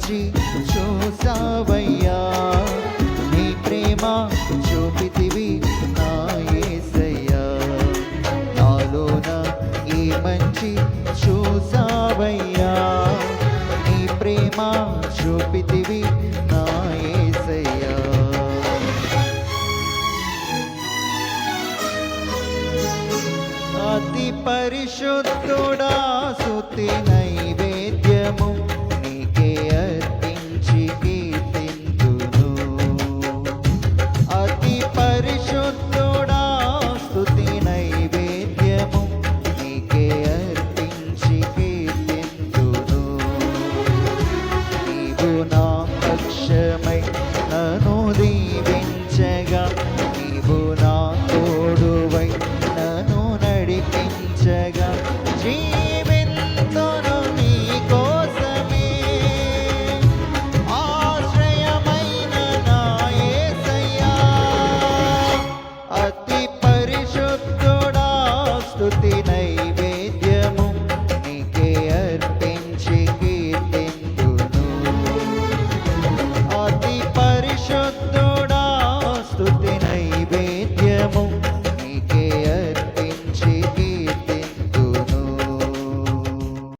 మంచి చూసావయ్యా, నీ ప్రేమ చూపితివి నా యేసయ్యా. నాలోన ఈ మంచి చూసావయ్యా, నీ ప్రేమ చూపితివి నా యేసయ్యా. అతి పరిశుద్ధుడా స్తుతి నైవేద్యము నీకే అర్పించి కీర్తింతును. అతి పరిశుద్ధుడా స్తుతి నైవేద్యము నీకే అర్పించి కీర్తింతును. నీవు నా పక్షము